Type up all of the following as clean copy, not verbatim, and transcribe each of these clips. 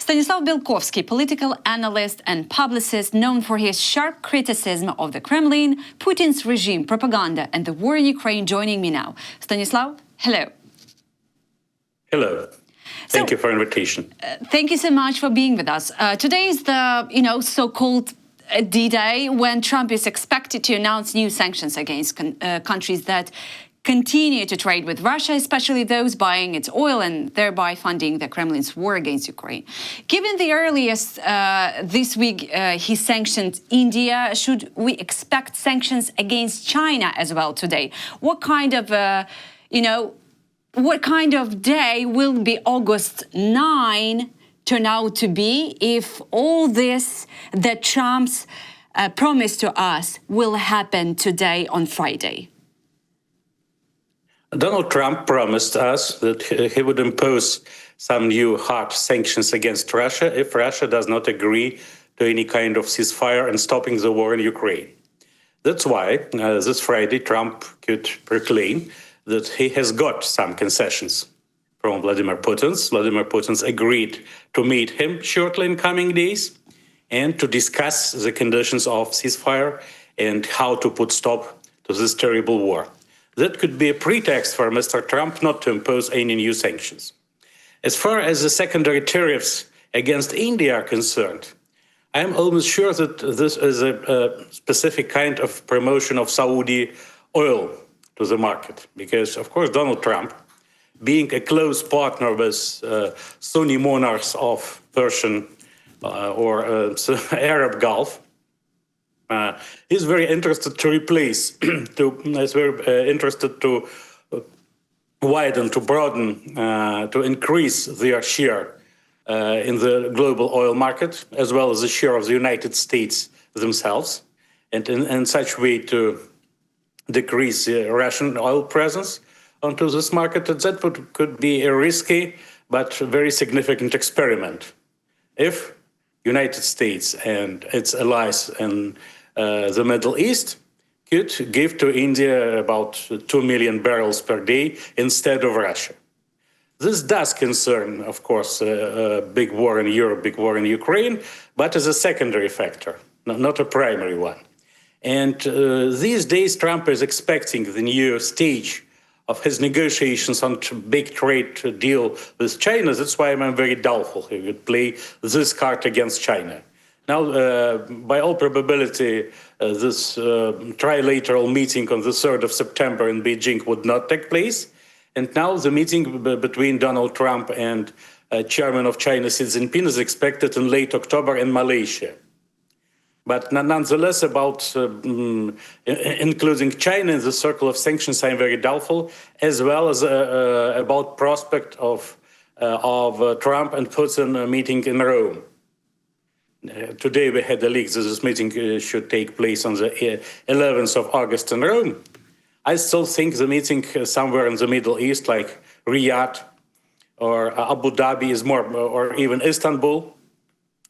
Stanislav Belkovskiy, political analyst and publicist known for his sharp criticism of the Kremlin, Putin's regime, propaganda and the war in Ukraine, joining me now. Stanislav, hello. Hello. Thank you for invitation. Thank you so much for being with us. Today is the, so-called D-Day when Trump is expected to announce new sanctions against countries that continue to trade with Russia, especially those buying its oil and thereby funding the Kremlin's war against Ukraine. Given the earliest this week he sanctioned India, should we expect sanctions against China as well today? What kind of, what kind of day will be August 9 turn out to be if all this that Trump's promised to us will happen today on Friday? Donald Trump promised us that he would impose some new hard sanctions against Russia if Russia does not agree to any kind of ceasefire and stopping the war in Ukraine. That's why this Friday Trump could proclaim that he has got some concessions from Vladimir Putin. Vladimir Putin agreed to meet him shortly in coming days and to discuss the conditions of ceasefire and how to put stop to this terrible war. That could be a pretext for Mr. Trump not to impose any new sanctions. As far as the secondary tariffs against India are concerned, I am almost sure that this is a specific kind of promotion of Saudi oil to the market. Because, of course, Donald Trump, being a close partner with Sunni monarchs of Persian or Arab Gulf, he's very interested to replace, is very interested to widen, to broaden, to increase their share in the global oil market, as well as the share of the United States themselves, and in such way to decrease the Russian oil presence onto this market. And that could be a risky but very significant experiment. If United States and its allies in the Middle East could give to India about 2 million barrels per day instead of Russia. This does concern, of course, a big war in Europe, big war in Ukraine, but as a secondary factor, not a primary one. And these days, Trump is expecting the new stage of his negotiations on big trade deal with China. That's why I'm very doubtful he would play this card against China. Now, by all probability, this trilateral meeting on the 3rd of September in Beijing would not take place. And now the meeting between Donald Trump and Chairman of China Xi Jinping is expected in late October in Malaysia. But nonetheless, about including China in the circle of sanctions, I'm very doubtful, as well as about prospect of Trump and Putin meeting in Rome. Today we had a leak that this meeting should take place on the 11th of August in Rome. I still think the meeting somewhere in the Middle East, like Riyadh or Abu Dhabi is more, or even Istanbul,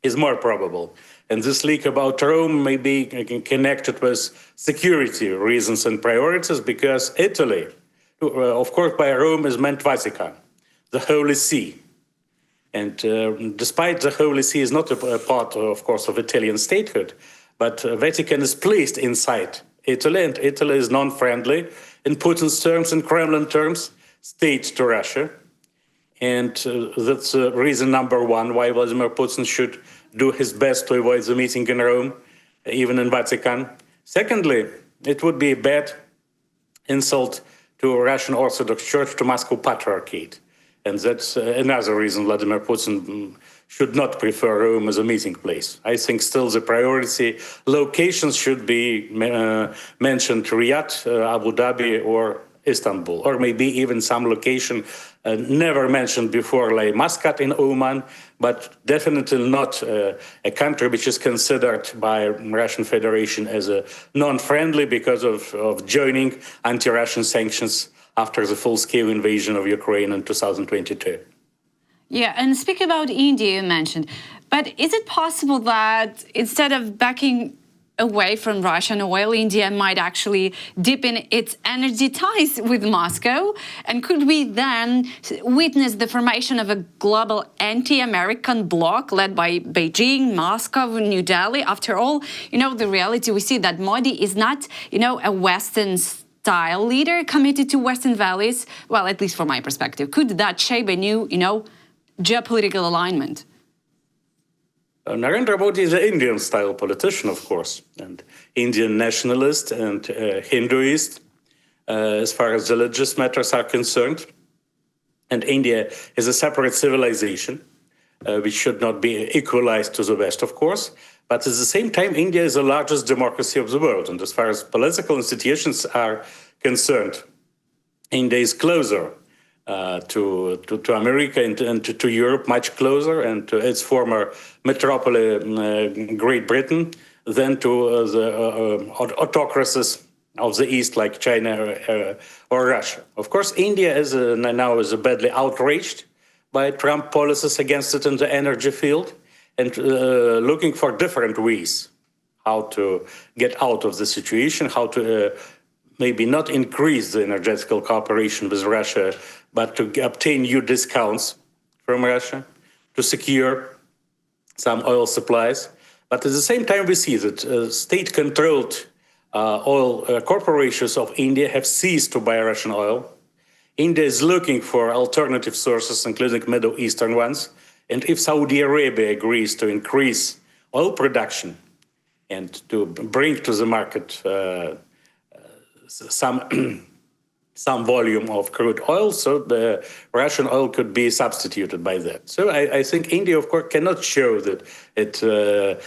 is more probable. And this leak about Rome may be connected with security reasons and priorities, because Italy, of course, by Rome is meant Vatican, the Holy See. And despite the Holy See is not a part, of course, of Italian statehood, but Vatican is placed inside Italy, and Italy is non-friendly in Putin's terms, in Kremlin terms, state to Russia. And that's reason number one why Vladimir Putin should do his best to avoid the meeting in Rome, even in Vatican. Secondly, it would be a bad insult to Russian Orthodox Church, to Moscow Patriarchate. And that's another reason Vladimir Putin should not prefer Rome as a meeting place. I think still the priority locations should be mentioned: Riyadh, Abu Dhabi, or Istanbul, or maybe even some location never mentioned before, like Muscat in Oman, but definitely not a country which is considered by Russian Federation as a non-friendly because of joining anti-Russian sanctions after the full-scale invasion of Ukraine in 2022. Yeah, and speaking about India, you mentioned, but is it possible that instead of backing away from Russian oil, India might actually deepen its energy ties with Moscow? And could we then witness the formation of a global anti-American bloc led by Beijing, Moscow, New Delhi? After all, the reality we see that Modi is not, a Western-style leader committed to Western values. Well, at least from my perspective. Could that shape a new, geopolitical alignment? Narendra Modi is an Indian-style politician, of course, and Indian nationalist and Hinduist, as far as religious matters are concerned. And India is a separate civilization, which should not be equalized to the West, of course. But at the same time, India is the largest democracy of the world. And as far as political institutions are concerned, India is closer to America and to Europe, much closer, and to its former metropolis, Great Britain, than to the autocracies of the East, like China or Russia. Of course, India now is badly outraged by Trump policies against it in the energy field, and looking for different ways how to get out of the situation, how to maybe not increase the energetical cooperation with Russia, but to obtain new discounts from Russia, to secure some oil supplies. But at the same time, we see that state-controlled oil corporations of India have ceased to buy Russian oil. India is looking for alternative sources, including Middle Eastern ones. And if Saudi Arabia agrees to increase oil production and to bring to the market some volume of crude oil, so the Russian oil could be substituted by that. So I think India, of course, cannot show that it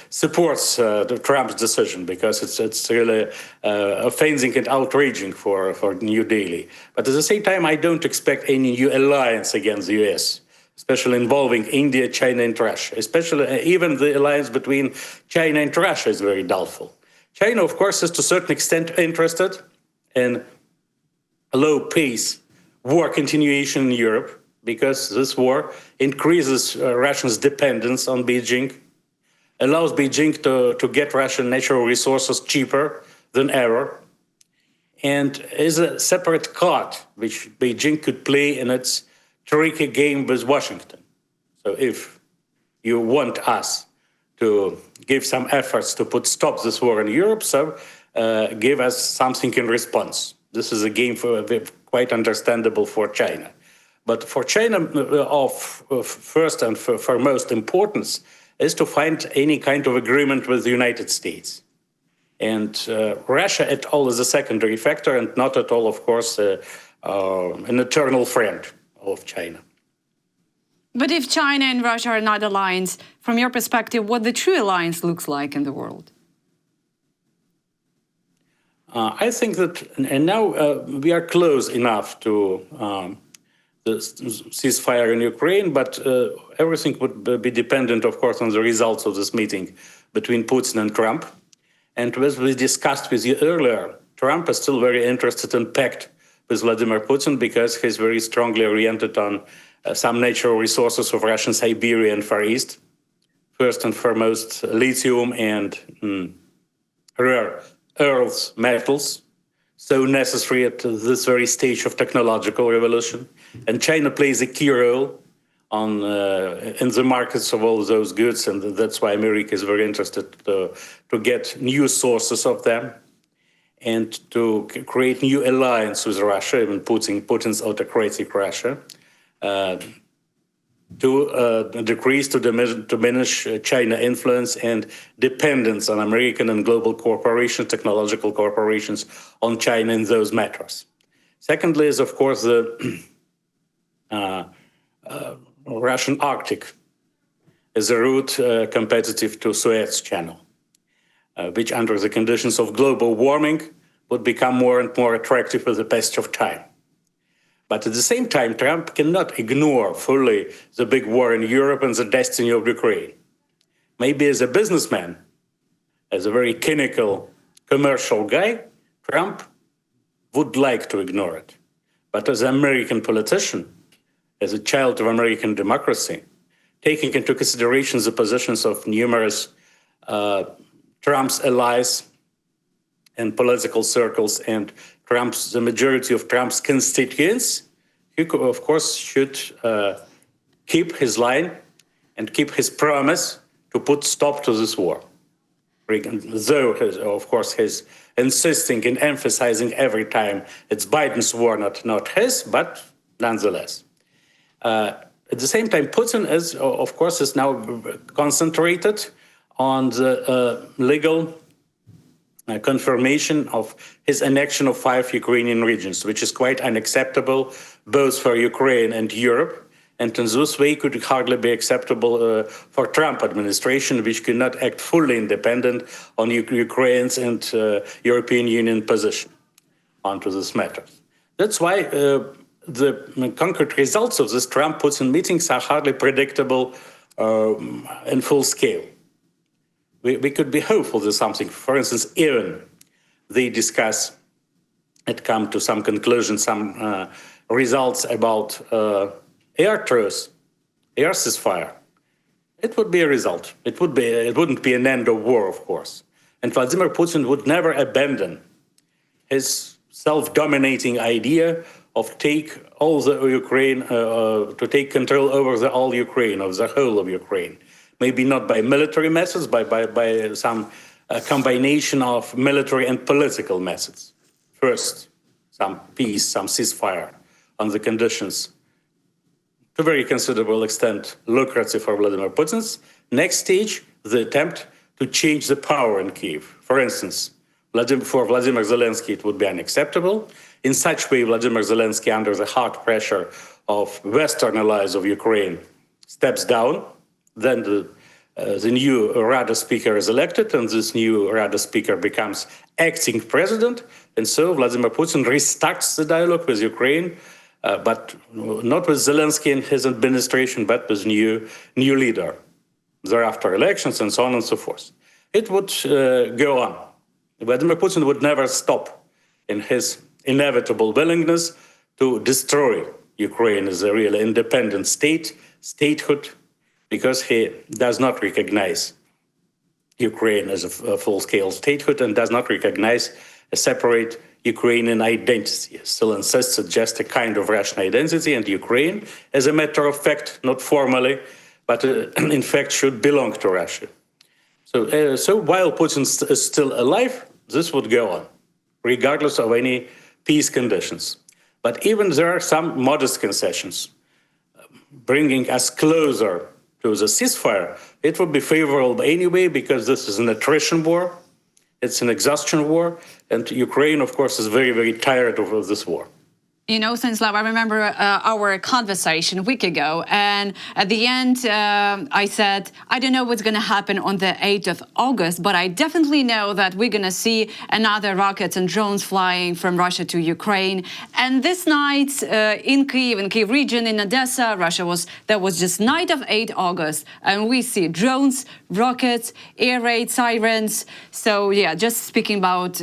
supports the Trump's decision, because it's really offending and outraging for New Delhi. But at the same time, I don't expect any new alliance against the US, especially involving India, China, and Russia. Especially even the alliance between China and Russia is very doubtful. China, of course, is to a certain extent interested in a low-pace war continuation in Europe, because this war increases Russia's dependence on Beijing, allows Beijing to get Russian natural resources cheaper than ever, and is a separate card which Beijing could play in its tricky game with Washington. So if you want us to give some efforts to put stop to this war in Europe, so give us something in response. This is a game quite understandable for China. But for China, of first and foremost importance is to find any kind of agreement with the United States. And Russia at all is a secondary factor, and not at all, of course, an eternal friend of China. But if China and Russia are not alliance, from your perspective, what the true alliance looks like in the world? I think that, and now we are close enough to the ceasefire in Ukraine, but everything would be dependent, of course, on the results of this meeting between Putin and Trump. And as we discussed with you earlier, Trump is still very interested in pact with Vladimir Putin, because he's very strongly oriented on some natural resources of Russian Siberia and Far East. First and foremost, lithium and rare earths metals, so necessary at this very stage of technological revolution. And China plays a key role in the markets of all those goods, and that's why America is very interested to get new sources of them and to create new alliance with Russia, even Putin's autocratic Russia, to decrease, to diminish China influence and dependence on American and global corporations, technological corporations, on China in those matters. Secondly is, of course, the Russian Arctic as a route competitive to Suez Channel, which under the conditions of global warming would become more and more attractive with the passage of time. But at the same time, Trump cannot ignore fully the big war in Europe and the destiny of Ukraine. Maybe as a businessman, as a very cynical commercial guy, Trump would like to ignore it. But as an American politician, as a child of American democracy, taking into consideration the positions of numerous Trump's allies in political circles and the majority of Trump's constituents, he, of course, should keep his line and keep his promise to put stop to this war. Though, of course, he's insisting and emphasizing every time it's Biden's war, not his, but nonetheless. At the same time, Putin is, of course, is now concentrated on the legal confirmation of his annexion of 5 Ukrainian regions, which is quite unacceptable both for Ukraine and Europe. And in this way could hardly be acceptable for Trump administration, which cannot act fully independent on Ukraine's and European Union position onto this matter. That's why the concrete results of this Trump-Putin meetings are hardly predictable in full scale. We could be hopeful that something, for instance, even they discuss and come to some conclusions, some results about air truce, air ceasefire, it would be a result. It wouldn't be an end of war, of course. And Vladimir Putin would never abandon his self-dominating idea of take all the Ukraine, to take control over all Ukraine, of the whole of Ukraine. Maybe not by military methods, by some combination of military and political methods. First, some peace, some ceasefire on the conditions to a very considerable extent lucrative for Vladimir Putin's. Next stage, the attempt to change the power in Kyiv. For instance, for Vladimir Zelensky, it would be unacceptable. In such way, Vladimir Zelensky, under the hard pressure of Western allies of Ukraine, steps down. Then the new Rada speaker is elected, and this new Rada speaker becomes acting president. And so Vladimir Putin restarts the dialogue with Ukraine, but not with Zelensky and his administration, but with new leader. Thereafter elections and so on and so forth. It would go on. Vladimir Putin would never stop in his inevitable willingness to destroy Ukraine as a real independent statehood, because he does not recognize Ukraine as a full-scale statehood and does not recognize a separate Ukrainian identity. He still insists it's just a kind of Russian identity, and Ukraine, as a matter of fact, not formally, but in fact should belong to Russia. So while Putin is still alive, this would go on, regardless of any peace conditions. But even there are some modest concessions, bringing us closer to the ceasefire. It would be favorable anyway, because this is an attrition war, it's an exhaustion war, and Ukraine, of course, is very, very tired of this war. You know, Stanislav, I remember our conversation a week ago, and at the end, I said, I don't know what's going to happen on the 8th of August, but I definitely know that we're going to see another rockets and drones flying from Russia to Ukraine. And this night in Kyiv region, in Odessa, there was just night of 8 August, and we see drones, rockets, air raid sirens. So yeah, just speaking about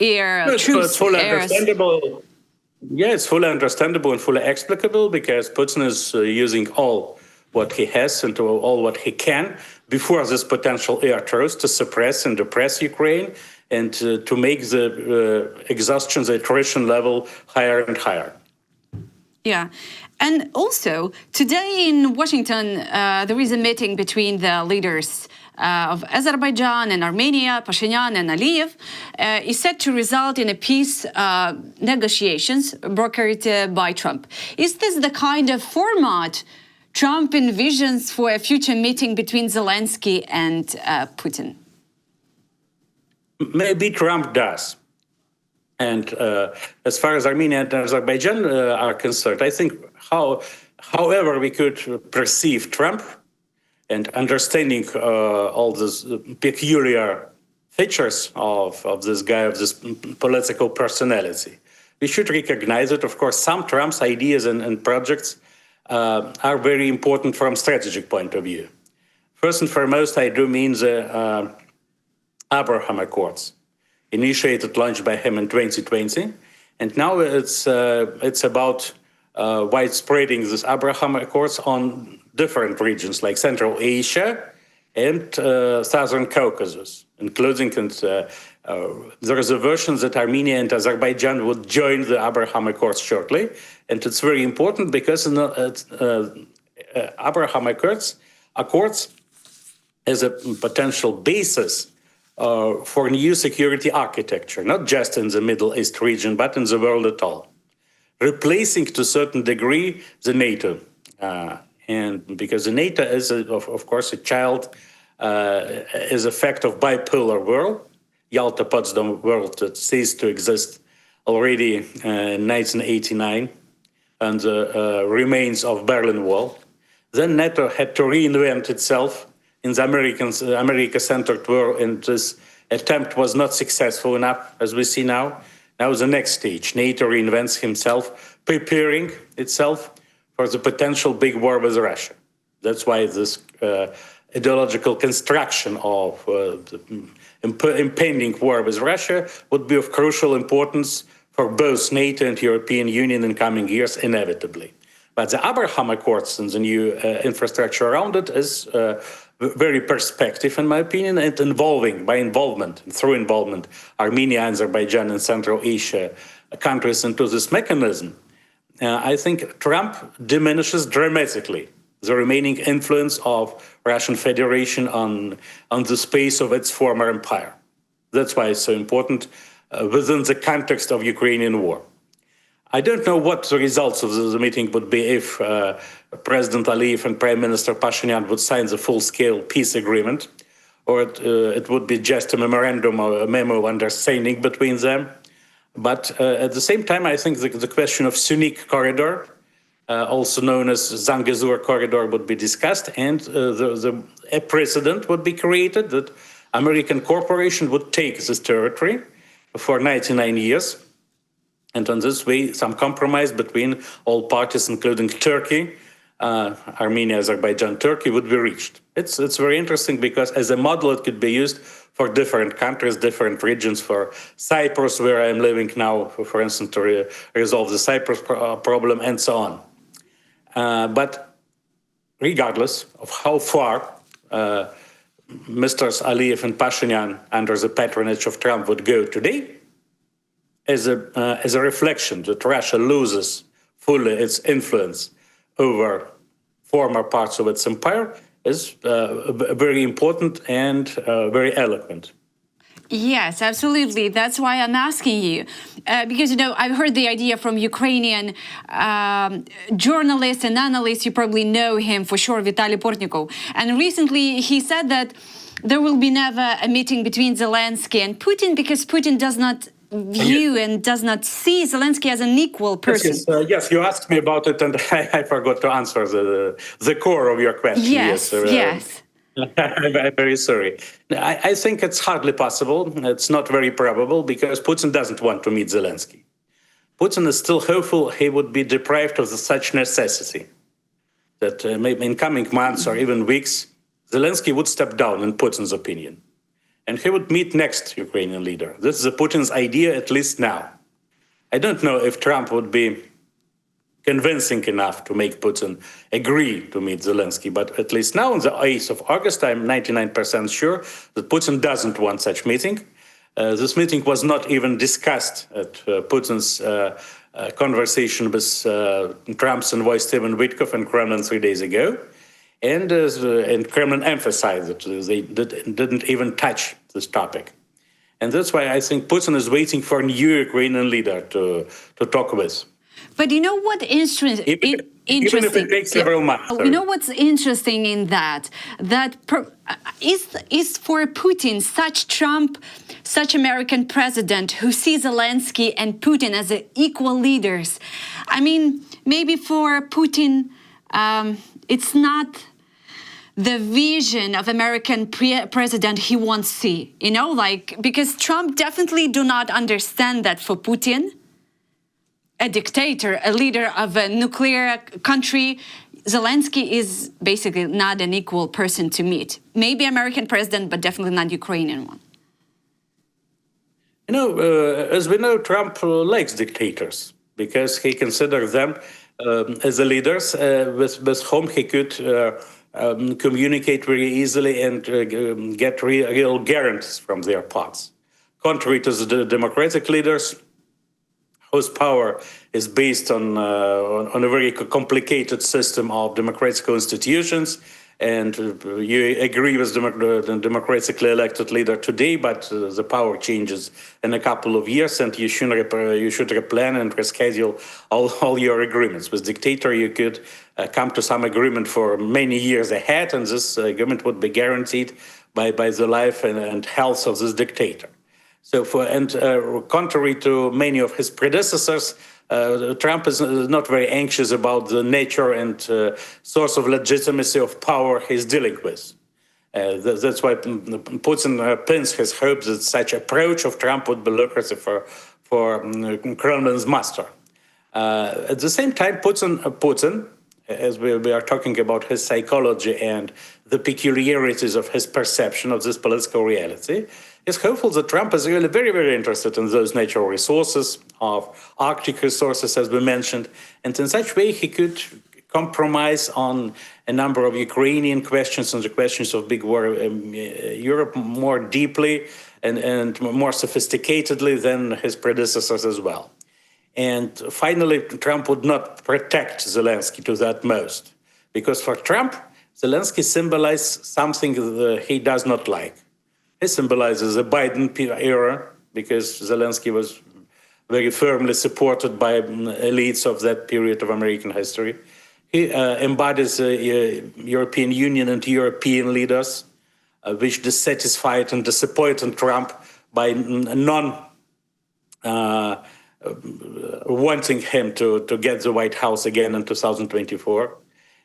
air troops, understandable. Yeah, it's fully understandable and fully explicable, because Putin is using all what he has and all what he can before this potential air truce to suppress and oppress Ukraine and to make the exhaustion, the attrition level higher and higher. Yeah. And also, today in Washington, there is a meeting between the leaders of Azerbaijan and Armenia, Pashinyan and Aliyev, is set to result in a peace negotiations brokered by Trump. Is this the kind of format Trump envisions for a future meeting between Zelensky and Putin? Maybe Trump does. And as far as Armenia and Azerbaijan are concerned, I think however we could perceive Trump and understanding all these peculiar features of this guy, of this political personality, we should recognize that, of course, some Trump's ideas and projects are very important from strategic point of view. First and foremost, I do mean the Abraham Accords, initiated, launched by him in 2020. And now it's about widespreading these Abraham Accords on different regions like Central Asia and Southern Caucasus, including there is a version that Armenia and Azerbaijan would join the Abraham Accords shortly, and it's very important because Abraham Accords as a potential basis for new security architecture, not just in the Middle East region, but in the world at all, replacing to a certain degree the NATO. And because the NATO is, of course, a child, is a fact of bipolar world, Yalta-Potsdam world that ceased to exist already in 1989, and the remains of Berlin Wall. Then NATO had to reinvent itself in the America-centered world, and this attempt was not successful enough, as we see now. Now the next stage, NATO reinvents himself, preparing itself for the potential big war with Russia. That's why this ideological construction of the impending war with Russia would be of crucial importance for both NATO and European Union in coming years, inevitably. But the Abraham Accords and the new infrastructure around it is very perspective, in my opinion, and through involvement, Armenia, Azerbaijan, and Central Asia countries into this mechanism. I think Trump diminishes dramatically the remaining influence of Russian Federation on the space of its former empire. That's why it's so important within the context of Ukrainian war. I don't know what the results of the meeting would be if President Aliyev and Prime Minister Pashinyan would sign the full-scale peace agreement, or it would be just a memorandum or a memo of understanding between them. But at the same time, I think the question of Sunik corridor, also known as Zangezur corridor, would be discussed, and a precedent would be created that American corporation would take this territory for 99 years. And on this way, some compromise between all parties, including Turkey, Armenia, Azerbaijan, Turkey, would be reached. It's very interesting because as a model, it could be used for different countries, different regions, for Cyprus, where I'm living now, for instance, to resolve the Cyprus problem, and so on. But regardless of how far Mr. Aliyev and Pashinyan, under the patronage of Trump, would go today, as a reflection that Russia loses fully its influence over former parts of its empire is very important and very eloquent. Yes, absolutely. That's why I'm asking you. Because, I've heard the idea from Ukrainian journalists and analysts. You probably know him for sure, Vitaly Portnikov. And recently he said that there will be never a meeting between Zelensky and Putin because Putin does not view and does not see Zelensky as an equal person. Yes, you asked me about it, and I forgot to answer the core of your question. Yes. I'm very sorry. I think it's hardly possible. It's not very probable because Putin doesn't want to meet Zelensky. Putin is still hopeful he would be deprived of such necessity, that maybe in coming months or even weeks, Zelensky would step down, in Putin's opinion. And he would meet next Ukrainian leader. This is Putin's idea, at least now. I don't know if Trump would be convincing enough to make Putin agree to meet Zelensky, but at least now on the 8th of August, I'm 99% sure that Putin doesn't want such meeting. This meeting was not even discussed at Putin's conversation with Trump's envoy Stephen Witkoff in Kremlin 3 days ago. And Kremlin emphasized that they didn't even touch this topic. And that's why I think Putin is waiting for a new Ukrainian leader to talk with. But you know what interesting? Even if it takes several months. You know what's interesting in that? Is for Putin, such American president who sees Zelensky and Putin as equal leaders. I mean, maybe for Putin, it's not the vision of American president he wants to see, because Trump definitely do not understand that for Putin, a dictator, a leader of a nuclear country, Zelensky is basically not an equal person to meet. Maybe American president, but definitely not Ukrainian one. As we know, Trump likes dictators because he considers them as the leaders with whom he could communicate very easily and get real guarantees from their parts. Contrary to the democratic leaders, whose power is based on a very complicated system of democratic institutions. And you agree with the democratically elected leader today, but the power changes in a couple of years, and you should replan and reschedule all your agreements. With dictator, you could come to some agreement for many years ahead, and this agreement would be guaranteed by the life and health of this dictator. So, contrary to many of his predecessors, Trump is not very anxious about the nature and source of legitimacy of power he's dealing with. That's why Putin pins his hopes that such approach of Trump would be lucrative for Kremlin's master. At the same time, Putin, as we are talking about his psychology and the peculiarities of his perception of this political reality, is hopeful that Trump is really very, very interested in those natural resources, of Arctic resources, as we mentioned, and in such way he could compromise on a number of Ukrainian questions and the questions of big war Europe more deeply and more sophisticatedly than his predecessors as well. And finally, Trump would not protect Zelensky to that most, because for Trump, Zelensky symbolizes something that he does not like. It symbolizes the Biden era, because Zelensky was very firmly supported by elites of that period of American history. He embodies European Union and European leaders, which dissatisfied and disappointed Trump by wanting him to get the White House again in 2024.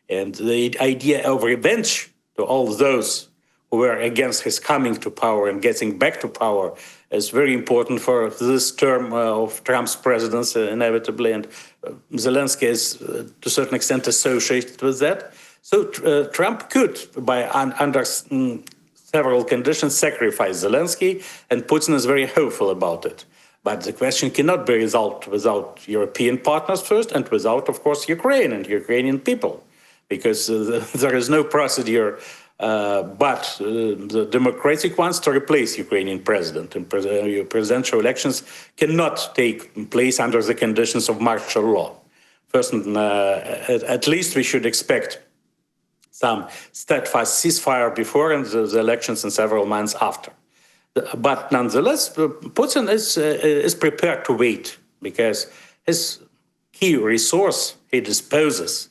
And the idea of revenge to all those who were against his coming to power and getting back to power is very important for this term of Trump's presidency, inevitably. And Zelensky is, to a certain extent, associated with that. So Trump could, under several conditions, sacrifice Zelensky, and Putin is very hopeful about it. But the question cannot be resolved without European partners first, and without, of course, Ukraine and Ukrainian people, because there is no procedure but the democratic ones to replace Ukrainian president. And presidential elections cannot take place under the conditions of martial law. First, at least we should expect some steadfast ceasefire before and the elections in several months after. But nonetheless, Putin is prepared to wait, because his key resource he disposes,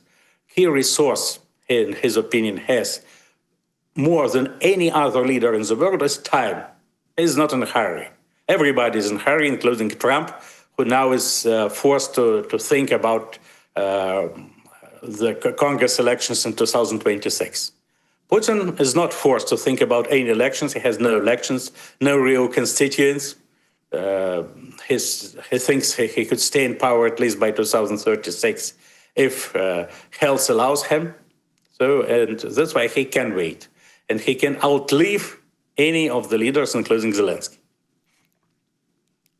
in his opinion, has more than any other leader in the world is time. He's not in a hurry. Everybody is in a hurry, including Trump, who now is forced to think about the Congress elections in 2026. Putin is not forced to think about any elections. He has no elections, no real constituents. He thinks he could stay in power at least by 2036 if health allows him. So, and that's why he can wait. And he can outlive any of the leaders, including Zelensky.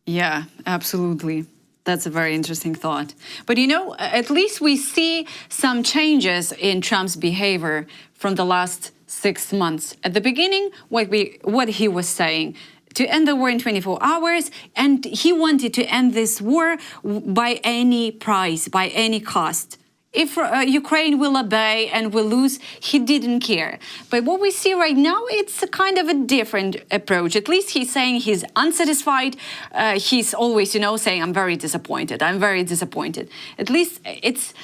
Yeah, absolutely. That's a very interesting thought. But, you know, at least we see some changes in Trump's behavior from the last 6 months. At the beginning, what he was saying, to end the war in 24 hours, and he wanted to end this war by any price, by any cost. If Ukraine will obey and will lose, he didn't care. But what we see right now, it's a kind of a different approach. At least he's saying he's unsatisfied. He's always, you know, saying, I'm very disappointed. I'm very disappointed. At least it's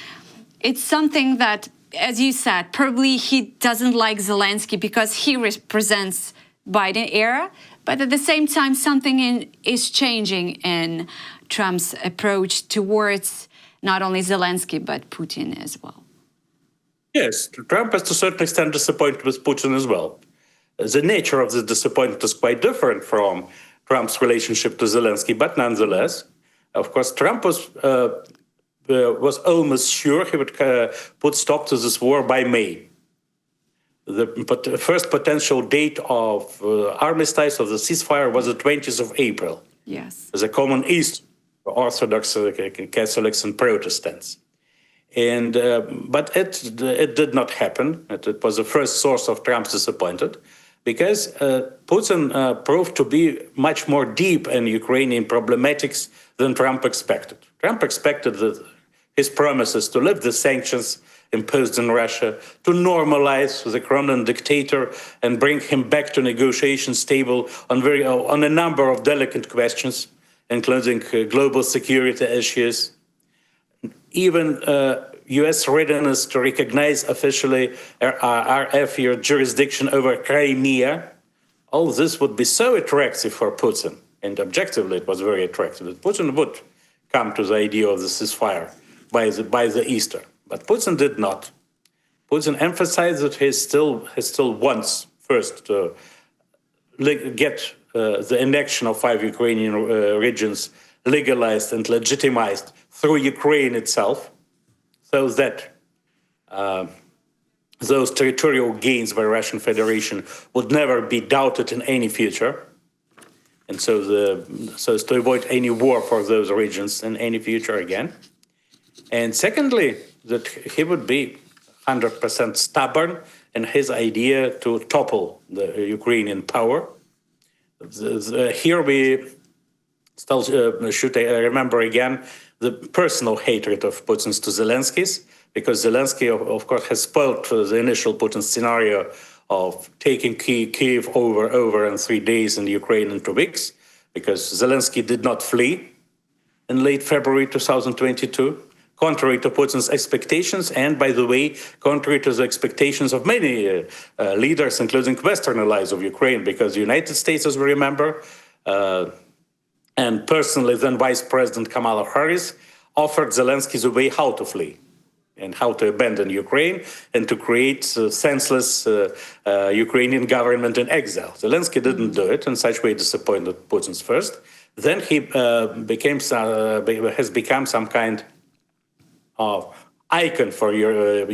something that, as you said, probably he doesn't like Zelensky because he represents Biden era. But at the same time, something is changing in Trump's approach towards not only Zelensky, but Putin as well. Yes, Trump is to a certain extent disappointed with Putin as well. The nature of the disappointment is quite different from Trump's relationship to Zelensky, but nonetheless, of course, Trump was almost sure he would put stop to this war by May. The first potential date of armistice, of the ceasefire, was the 20th of April. Yes. As a common East for Orthodox Catholics and Protestants. And but it did not happen. It was the first source of Trump's disappointment, because Putin proved to be much more deep in Ukrainian problematics than Trump expected. Trump expected that his promises to lift the sanctions imposed on Russia, to normalize the Kremlin dictator and bring him back to negotiations table on a number of delicate questions, including global security issues, even U.S. readiness to recognize officially RF jurisdiction over Crimea. All this would be so attractive for Putin, and objectively it was very attractive, that Putin would come to the idea of the ceasefire by the Easter. But Putin did not. Putin emphasized that he still wants first to get the annexion of 5 Ukrainian regions legalized and legitimized through Ukraine itself, so that those territorial gains by Russian Federation would never be doubted in any future, and so as to avoid any war for those regions in any future again. And secondly, that he would be 100% stubborn in his idea to topple the Ukrainian power. Here we still should remember again the personal hatred of Putin's to Zelensky's, because Zelensky, of course, has spoiled the initial Putin scenario of taking Kyiv over in 3 days and Ukraine in 2 weeks, because Zelensky did not flee in late February 2022, contrary to Putin's expectations, and, by the way, contrary to the expectations of many leaders, including Western allies of Ukraine, because the United States, as we remember, and personally then Vice President Kamala Harris, offered Zelensky the way how to flee and how to abandon Ukraine and to create a senseless Ukrainian government in exile. Zelensky didn't do it, in such way disappointed Putin's first. Then he has become some kind of icon for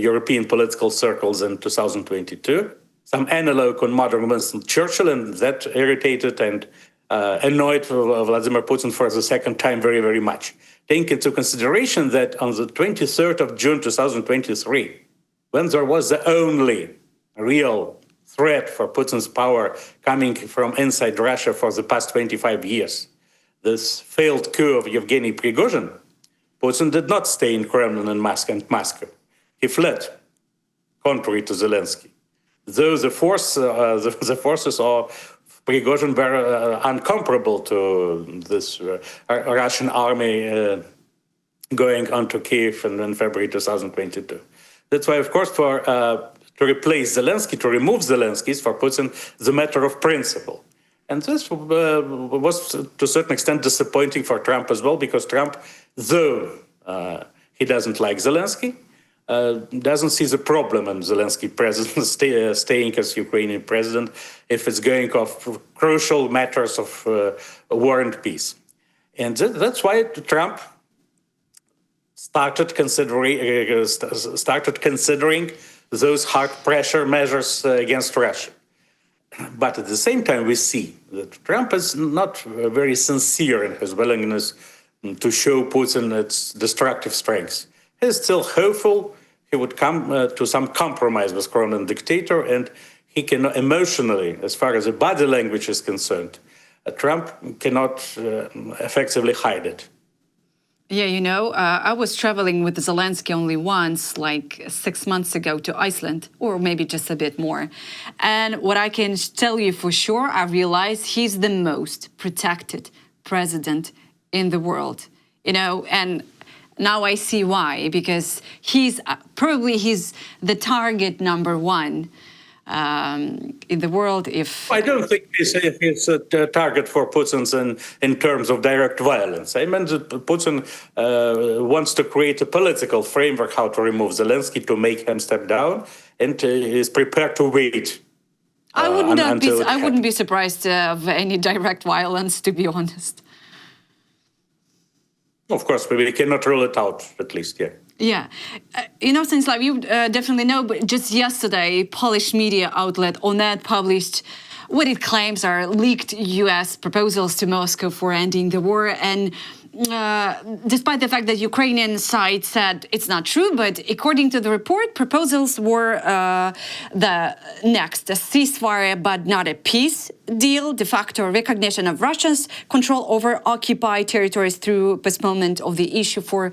European political circles in 2022, some analog on modern Winston Churchill, and that irritated and annoyed Vladimir Putin for the second time very, very much. Take into consideration that on the 23rd of June 2023, when there was the only real threat for Putin's power coming from inside Russia for the past 25 years, this failed coup of Yevgeny Prigozhin, Putin did not stay in Kremlin and Moscow. He fled, contrary to Zelensky. Though the forces of Prigozhin were uncomparable to this Russian army going onto Kyiv in February 2022. That's why, of course, to replace Zelensky, to remove Zelensky, is for Putin the matter of principle. And this was, to a certain extent, disappointing for Trump as well, because Trump, though he doesn't like Zelensky, doesn't see the problem in Zelensky president staying as Ukrainian president if it's going off crucial matters of war and peace. And that's why Trump started considering those hard pressure measures against Russia. But at the same time, we see that Trump is not very sincere in his willingness to show Putin its destructive strengths. He's still hopeful he would come to some compromise with Kremlin dictator, and he can emotionally, as far as the body language is concerned, Trump cannot effectively hide it. Yeah, I was traveling with Zelensky only once, like 6 months ago, to Iceland, or maybe just a bit more. And what I can tell you for sure, I realized he's the most protected president in the world, and now I see why, because he's the target number one in the world. I don't think he's a target for Putin in terms of direct violence. I mean that Putin wants to create a political framework how to remove Zelensky, to make him step down, and is prepared to wait. I wouldn't be surprised of any direct violence, to be honest. Of course, we cannot rule it out, at least, yeah. Yeah. Stanislav, you definitely know, but just yesterday, Polish media outlet Onet published what it claims are leaked U.S. proposals to Moscow for ending the war. And despite the fact that Ukrainian side said it's not true, but according to the report, proposals were the next, a ceasefire but not a peace deal, de facto recognition of Russia's control over occupied territories through postponement of the issue for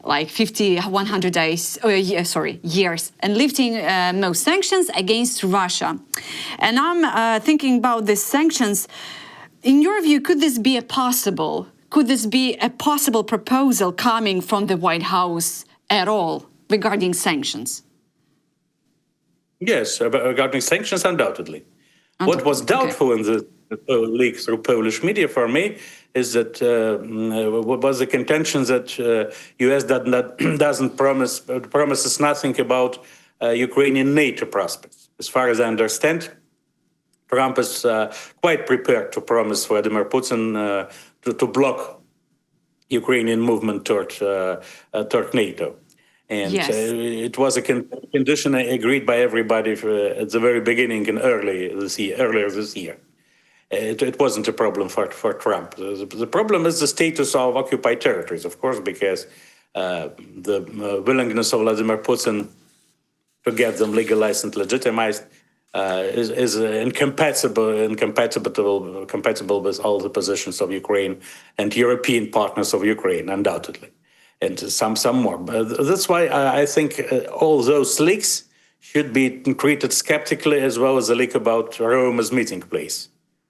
like 50, 100 days, years, and lifting most sanctions against Russia. And I'm thinking about these sanctions. In your view, could this be possible proposal coming from the White House at all regarding sanctions? Yes, regarding sanctions, undoubtedly. What was doubtful in the leak through Polish media for me is that what was the contention that U.S. promises nothing about Ukrainian NATO prospects. As far as I understand, Trump is quite prepared to promise Vladimir Putin to block Ukrainian movement toward NATO. And yes. It was a condition agreed by everybody at the very beginning and earlier this year. It wasn't a problem for Trump. The problem is the status of occupied territories, of course, because the willingness of Vladimir Putin to get them legalized and legitimized is incompatible with all the positions of Ukraine and European partners of Ukraine, undoubtedly, and some more. That's why I think all those leaks should be treated skeptically, as well as the leak about Rome as meeting place.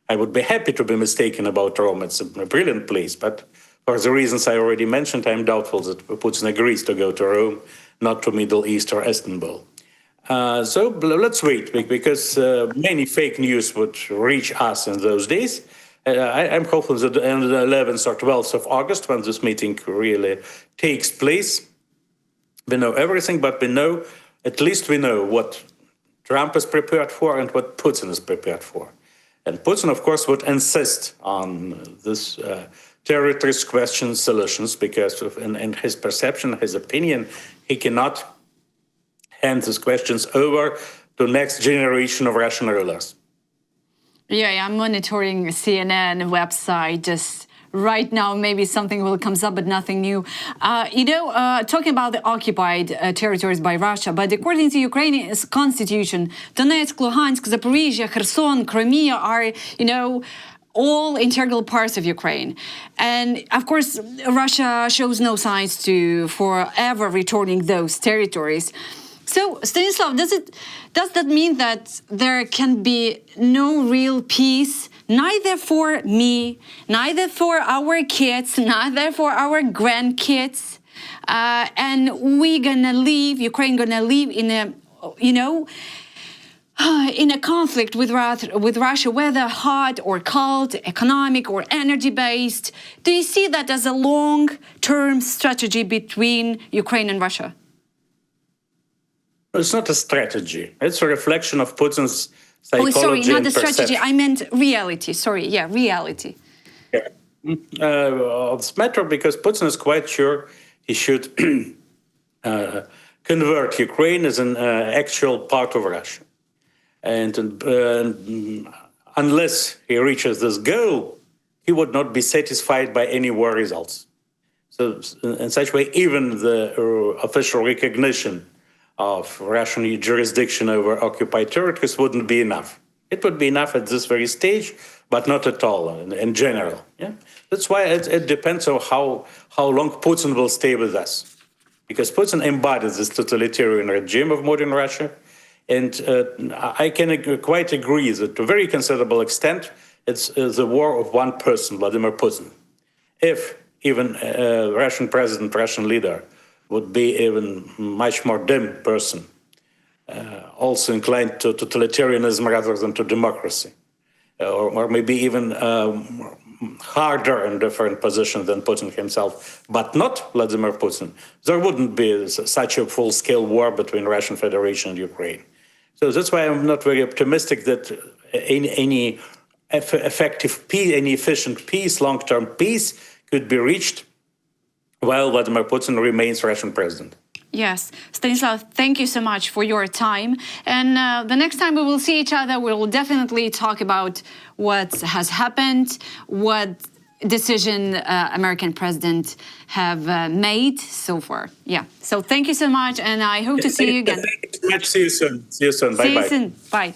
I would be happy to be mistaken about Rome. It's a brilliant place, but for the reasons I already mentioned, I'm doubtful that Putin agrees to go to Rome, not to Middle East or Istanbul. So let's wait, because many fake news would reach us in those days. I'm hopeful that on the 11th or 12th of August, when this meeting really takes place, we know everything, but at least we know what Trump is prepared for and what Putin is prepared for. And Putin, of course, would insist on this territories question solutions, because in his perception, his opinion, he cannot hand these questions over to next generation of Russian rulers. Yeah, I'm monitoring CNN website just right now. Maybe something will comes up, but nothing new. Talking about the occupied territories by Russia, but according to Ukraine's constitution, Donetsk, Luhansk, Zaporizhia, Kherson, Crimea are, all integral parts of Ukraine. And of course, Russia shows no signs to forever returning those territories. So, Stanislav, does that mean that there can be no real peace, neither for me, neither for our kids, neither for our grandkids, and Ukraine gonna live in a conflict with Russia, whether hot or cold, economic or energy-based? Do you see that as a long-term strategy between Ukraine and Russia? It's not a strategy. It's a reflection of Putin's psychology. Oh, sorry, not and the strategy. perception. I meant reality. Sorry, reality. Yeah. It's a matter because Putin is quite sure he should convert Ukraine as an actual part of Russia. And unless he reaches this goal, he would not be satisfied by any war results. So in such way, even the official recognition of Russian jurisdiction over occupied territories wouldn't be enough. It would be enough at this very stage, but not at all in general. Yeah? That's why it depends on how long Putin will stay with us. Because Putin embodies this totalitarian regime of modern Russia. And I can quite agree that to a very considerable extent, it's the war of one person, Vladimir Putin. If even a Russian president, Russian leader, would be even much more dim person, also inclined to totalitarianism rather than to democracy, or maybe even harder and different position than Putin himself, but not Vladimir Putin, there wouldn't be such a full-scale war between Russian Federation and Ukraine. So that's why I'm not very optimistic that any effective peace, any efficient peace, long-term peace could be reached while Vladimir Putin remains Russian president. Yes, Stanislav, thank you so much for your time. And the next time we will see each other, we will definitely talk about what has happened, what decision American president have made so far. Yeah. So thank you so much, and I hope to see you again. Thank you so much. See you soon. See you soon. Bye bye. See you soon. Bye.